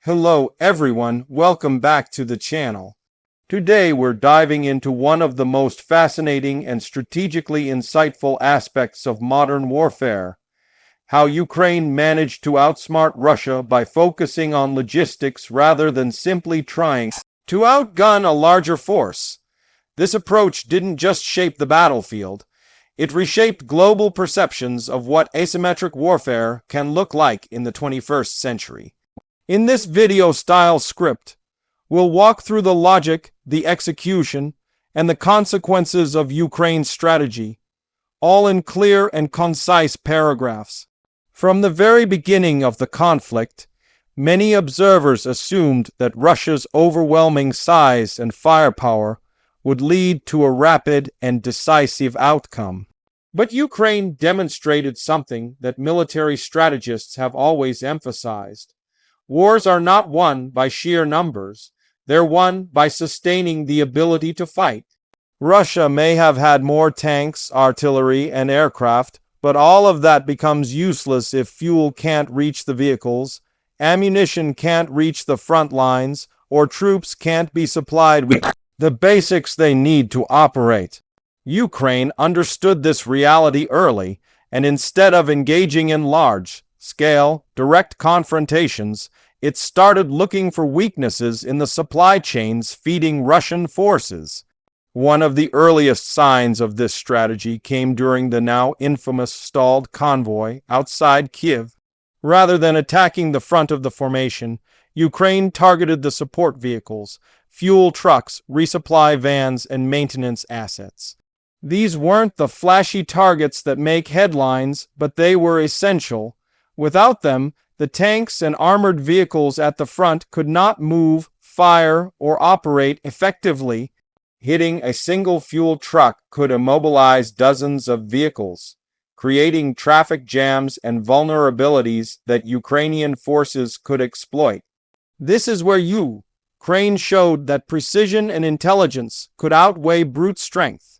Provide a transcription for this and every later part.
Hello everyone, welcome back to the channel. Today we're diving into one of the most fascinating and strategically insightful aspects of modern warfare: how Ukraine managed to outsmart Russia by focusing on logistics rather than simply trying to outgun a larger force. This approach didn't just shape the battlefield, it reshaped global perceptions of what asymmetric warfare can look like in the 21st century. In this video-style script, we'll walk through the logic, the execution, and the consequences of Ukraine's strategy, all in clear and concise paragraphs. From the very beginning of the conflict, many observers assumed that Russia's overwhelming size and firepower would lead to a rapid and decisive outcome. But Ukraine demonstrated something that military strategists have always emphasized. Wars are not won by sheer numbers, they're won by sustaining the ability to fight. Russia may have had more tanks, artillery, and aircraft, but all of that becomes useless if fuel can't reach the vehicles, ammunition can't reach the front lines, or troops can't be supplied with the basics they need to operate. Ukraine understood this reality early, and instead of engaging in large-scale, direct confrontations, it started looking for weaknesses in the supply chains feeding Russian forces. One of the earliest signs of this strategy came during the now infamous stalled convoy outside Kiev. Rather than attacking the front of the formation, Ukraine targeted the support vehicles, fuel trucks, resupply vans, and maintenance assets. These weren't the flashy targets that make headlines, but they were essential. Without them, the tanks and armored vehicles at the front could not move, fire, or operate effectively. Hitting a single fuel truck could immobilize dozens of vehicles, creating traffic jams and vulnerabilities that Ukrainian forces could exploit. This is where Ukraine showed that precision and intelligence could outweigh brute strength.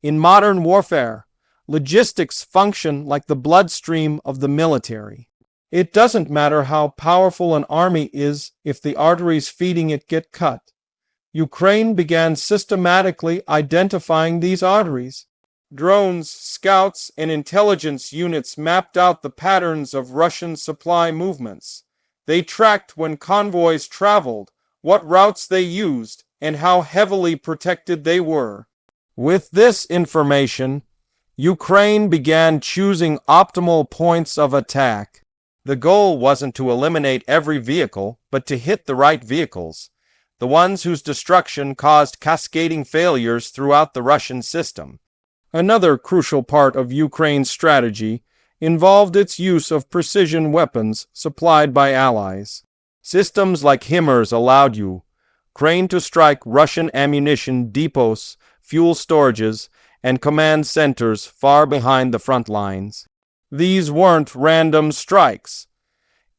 In modern warfare, logistics function like the bloodstream of the military. It doesn't matter how powerful an army is if the arteries feeding it get cut. Ukraine began systematically identifying these arteries. Drones, scouts, and intelligence units mapped out the patterns of Russian supply movements. They tracked when convoys traveled, what routes they used, and how heavily protected they were. With this information, Ukraine began choosing optimal points of attack. The goal wasn't to eliminate every vehicle, but to hit the right vehicles, the ones whose destruction caused cascading failures throughout the Russian system. Another crucial part of Ukraine's strategy involved its use of precision weapons supplied by allies. Systems like HIMARS allowed Ukraine to strike Russian ammunition depots, fuel storages, and command centers far behind the front lines. These weren't random strikes.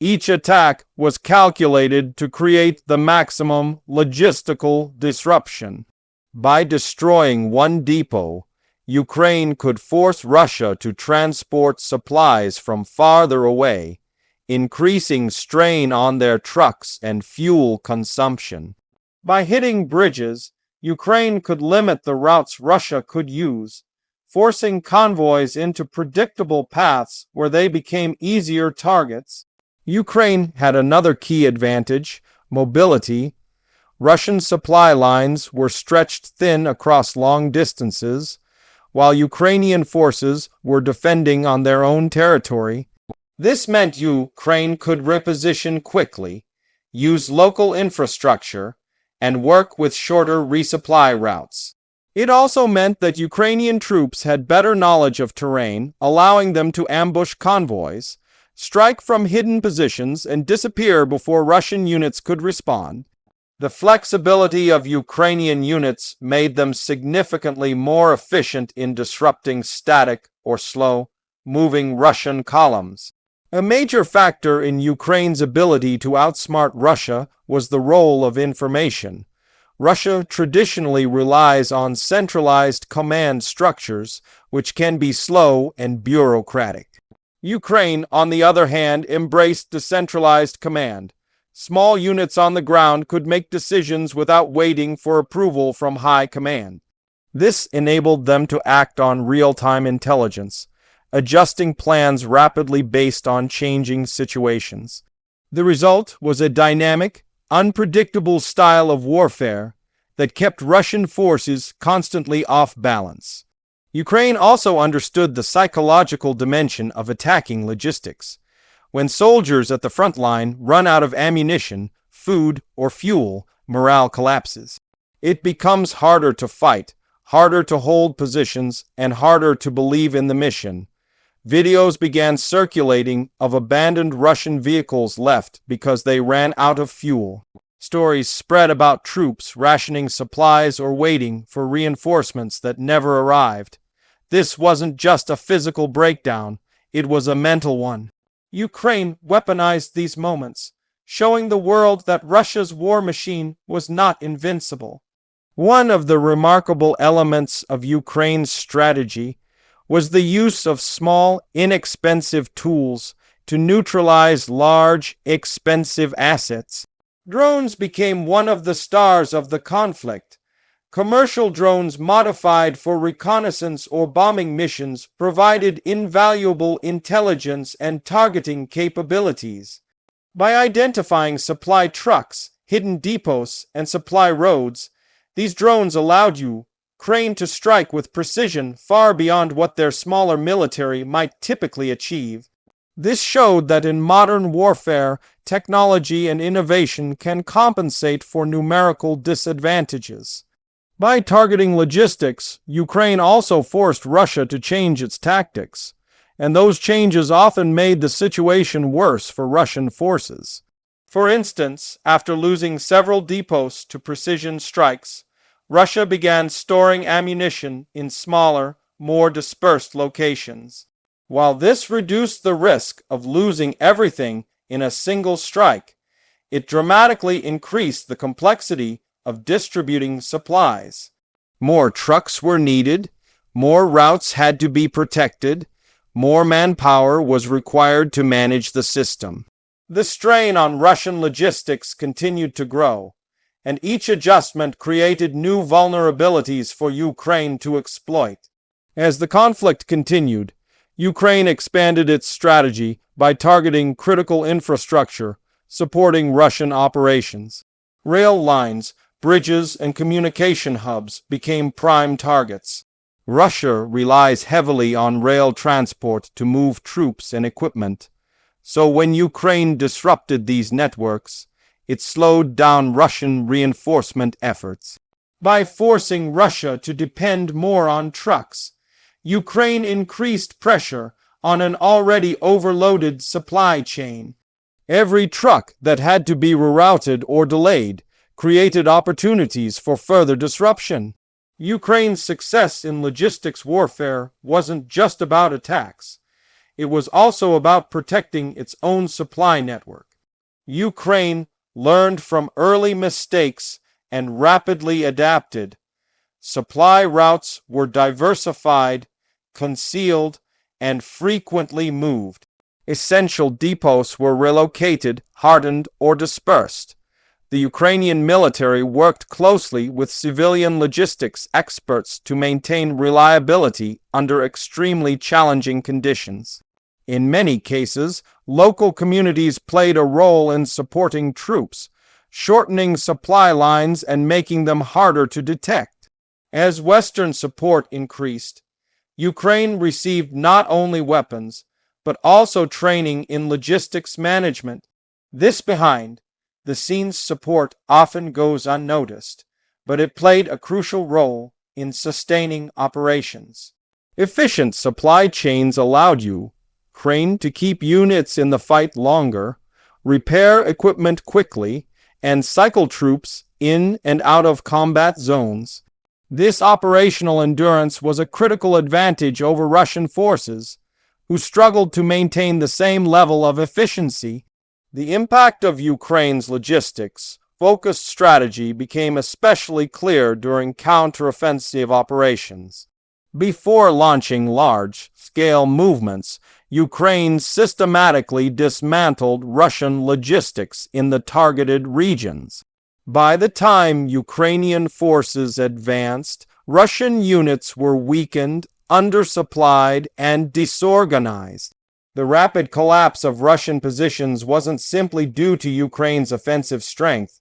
Each attack was calculated to create the maximum logistical disruption. By destroying one depot, Ukraine could force Russia to transport supplies from farther away, increasing strain on their trucks and fuel consumption. By hitting bridges, Ukraine could limit the routes Russia could use, forcing convoys into predictable paths where they became easier targets. Ukraine had another key advantage: mobility. Russian supply lines were stretched thin across long distances, while Ukrainian forces were defending on their own territory. This meant Ukraine could reposition quickly, use local infrastructure, and work with shorter resupply routes. It also meant that Ukrainian troops had better knowledge of terrain, allowing them to ambush convoys, strike from hidden positions, and disappear before Russian units could respond. The flexibility of Ukrainian units made them significantly more efficient in disrupting static or slow-moving Russian columns. A major factor in Ukraine's ability to outsmart Russia was the role of information. Russia traditionally relies on centralized command structures, which can be slow and bureaucratic. Ukraine, on the other hand, embraced decentralized command. Small units on the ground could make decisions without waiting for approval from high command. This enabled them to act on real-time intelligence, adjusting plans rapidly based on changing situations. The result was a dynamic, unpredictable style of warfare that kept Russian forces constantly off balance. Ukraine also understood the psychological dimension of attacking logistics. When soldiers at the front line run out of ammunition, food, or fuel, morale collapses. It becomes harder to fight, harder to hold positions, and harder to believe in the mission. Videos began circulating of abandoned Russian vehicles left because they ran out of fuel. Stories spread about troops rationing supplies or waiting for reinforcements that never arrived. This wasn't just a physical breakdown, it was a mental one. Ukraine weaponized these moments, showing the world that Russia's war machine was not invincible. One of the remarkable elements of Ukraine's strategy was the use of small, inexpensive tools to neutralize large, expensive assets. Drones became one of the stars of the conflict. Commercial drones modified for reconnaissance or bombing missions provided invaluable intelligence and targeting capabilities. By identifying supply trucks, hidden depots, and supply roads, these drones allowed Ukraine to strike with precision far beyond what their smaller military might typically achieve. This showed that in modern warfare, technology and innovation can compensate for numerical disadvantages. By targeting logistics, Ukraine also forced Russia to change its tactics, and those changes often made the situation worse for Russian forces. For instance, after losing several depots to precision strikes, Russia began storing ammunition in smaller, more dispersed locations. While this reduced the risk of losing everything in a single strike, it dramatically increased the complexity of distributing supplies. More trucks were needed, more routes had to be protected, more manpower was required to manage the system. The strain on Russian logistics continued to grow, and each adjustment created new vulnerabilities for Ukraine to exploit. As the conflict continued, Ukraine expanded its strategy by targeting critical infrastructure, supporting Russian operations. Rail lines, bridges, and communication hubs became prime targets. Russia relies heavily on rail transport to move troops and equipment, so when Ukraine disrupted these networks, it slowed down Russian reinforcement efforts. By forcing Russia to depend more on trucks, Ukraine increased pressure on an already overloaded supply chain. Every truck that had to be rerouted or delayed created opportunities for further disruption. Ukraine's success in logistics warfare wasn't just about attacks. It was also about protecting its own supply network. Ukraine learned from early mistakes and rapidly adapted. Supply routes were diversified, concealed, and frequently moved. Essential depots were relocated, hardened, or dispersed. The Ukrainian military worked closely with civilian logistics experts to maintain reliability under extremely challenging conditions. In many cases, local communities played a role in supporting troops, shortening supply lines and making them harder to detect. As Western support increased, Ukraine received not only weapons, but also training in logistics management. This behind-the-scenes support often goes unnoticed, but it played a crucial role in sustaining operations. Efficient supply chains allowed Ukraine to keep units in the fight longer, repair equipment quickly, and cycle troops in and out of combat zones. This operational endurance was a critical advantage over Russian forces, who struggled to maintain the same level of efficiency. The impact of Ukraine's logistics-focused strategy became especially clear during counteroffensive operations. Before launching large-scale movements, Ukraine systematically dismantled Russian logistics in the targeted regions. By the time Ukrainian forces advanced, Russian units were weakened, undersupplied, and disorganized. The rapid collapse of Russian positions wasn't simply due to Ukraine's offensive strength,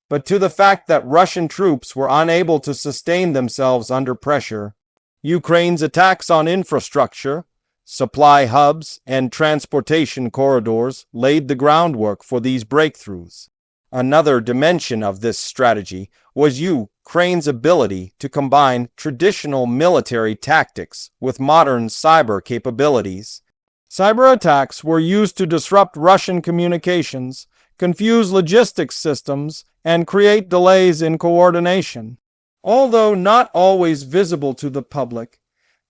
but to the fact that Russian troops were unable to sustain themselves under pressure. Ukraine's attacks on infrastructure, supply hubs, and transportation corridors laid the groundwork for these breakthroughs. Another dimension of this strategy was Ukraine's ability to combine traditional military tactics with modern cyber capabilities. Cyber attacks were used to disrupt Russian communications, confuse logistics systems, and create delays in coordination. Although not always visible to the public,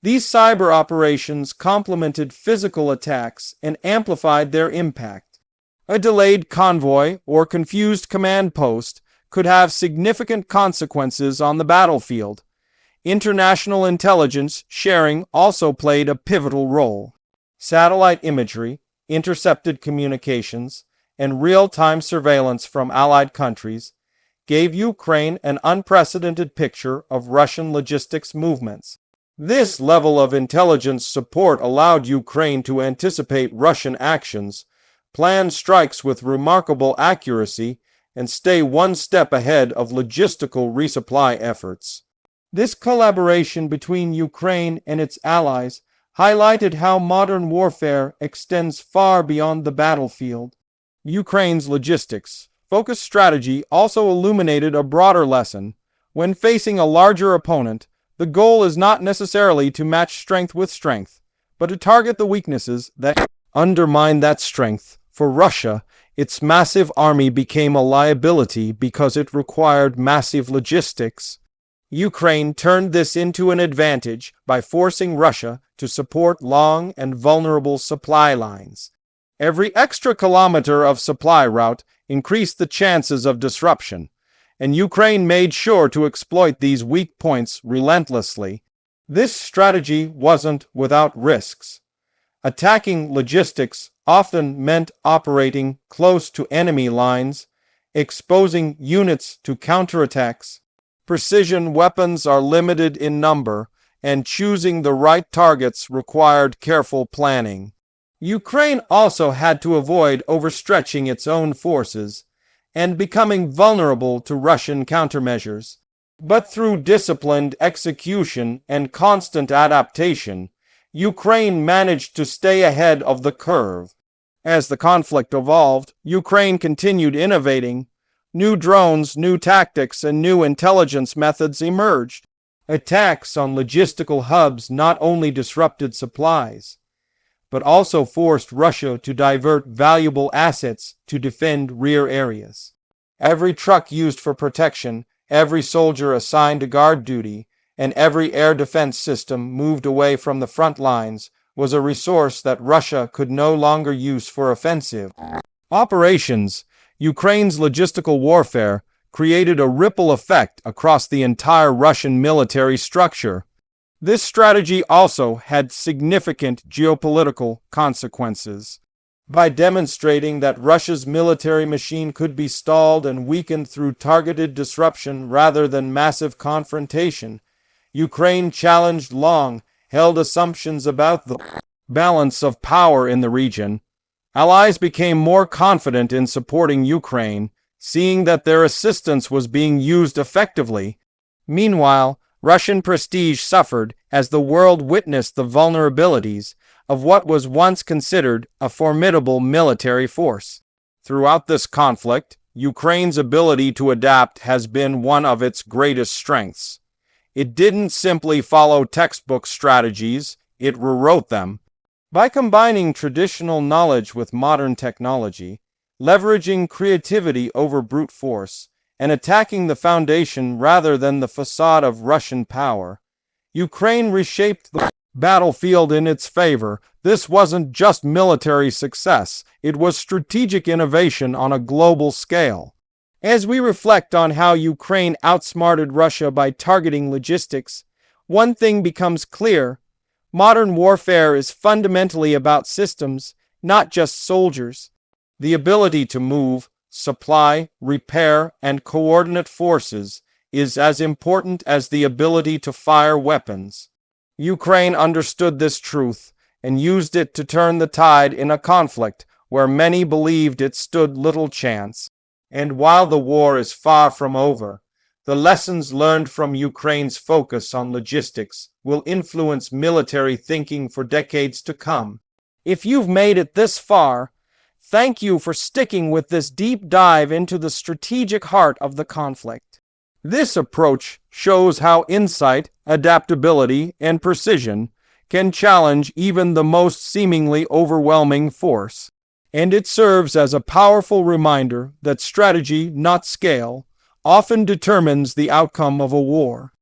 these cyber operations complemented physical attacks and amplified their impact. A delayed convoy or confused command post could have significant consequences on the battlefield. International intelligence sharing also played a pivotal role. Satellite imagery, intercepted communications, and real-time surveillance from allied countries gave Ukraine an unprecedented picture of Russian logistics movements. This level of intelligence support allowed Ukraine to anticipate Russian actions, plan strikes with remarkable accuracy, and stay one step ahead of logistical resupply efforts. This collaboration between Ukraine and its allies highlighted how modern warfare extends far beyond the battlefield. Ukraine's logistics-focused strategy also illuminated a broader lesson. When facing a larger opponent, the goal is not necessarily to match strength with strength, but to target the weaknesses that undermine that strength. For Russia, its massive army became a liability because it required massive logistics. Ukraine turned this into an advantage by forcing Russia to support long and vulnerable supply lines. Every extra kilometer of supply route increased the chances of disruption, and Ukraine made sure to exploit these weak points relentlessly. This strategy wasn't without risks. Attacking logistics often meant operating close to enemy lines, exposing units to counterattacks. Precision weapons are limited in number, and choosing the right targets required careful planning. Ukraine also had to avoid overstretching its own forces and becoming vulnerable to Russian countermeasures. But through disciplined execution and constant adaptation, Ukraine managed to stay ahead of the curve. As the conflict evolved, Ukraine continued innovating. New drones, new tactics, and new intelligence methods emerged. Attacks on logistical hubs not only disrupted supplies, but also forced Russia to divert valuable assets to defend rear areas. Every truck used for protection, every soldier assigned to guard duty, and every air defense system moved away from the front lines was a resource that Russia could no longer use for offensive operations. Ukraine's logistical warfare created a ripple effect across the entire Russian military structure. This strategy also had significant geopolitical consequences. By demonstrating that Russia's military machine could be stalled and weakened through targeted disruption rather than massive confrontation, Ukraine challenged long-held assumptions about the balance of power in the region. Allies became more confident in supporting Ukraine, seeing that their assistance was being used effectively. Meanwhile, Russian prestige suffered as the world witnessed the vulnerabilities of what was once considered a formidable military force. Throughout this conflict, Ukraine's ability to adapt has been one of its greatest strengths. It didn't simply follow textbook strategies, it rewrote them. By combining traditional knowledge with modern technology, leveraging creativity over brute force, and attacking the foundation rather than the facade of Russian power, Ukraine reshaped the battlefield in its favor. This wasn't just military success, it was strategic innovation on a global scale. As we reflect on how Ukraine outsmarted Russia by targeting logistics, one thing becomes clear: modern warfare is fundamentally about systems, not just soldiers. The ability to move, supply, repair, and coordinate forces is as important as the ability to fire weapons. Ukraine understood this truth and used it to turn the tide in a conflict where many believed it stood little chance. And while the war is far from over, the lessons learned from Ukraine's focus on logistics will influence military thinking for decades to come. If you've made it this far, thank you for sticking with this deep dive into the strategic heart of the conflict. This approach shows how insight, adaptability, and precision can challenge even the most seemingly overwhelming force. And it serves as a powerful reminder that strategy, not scale, often determines the outcome of a war.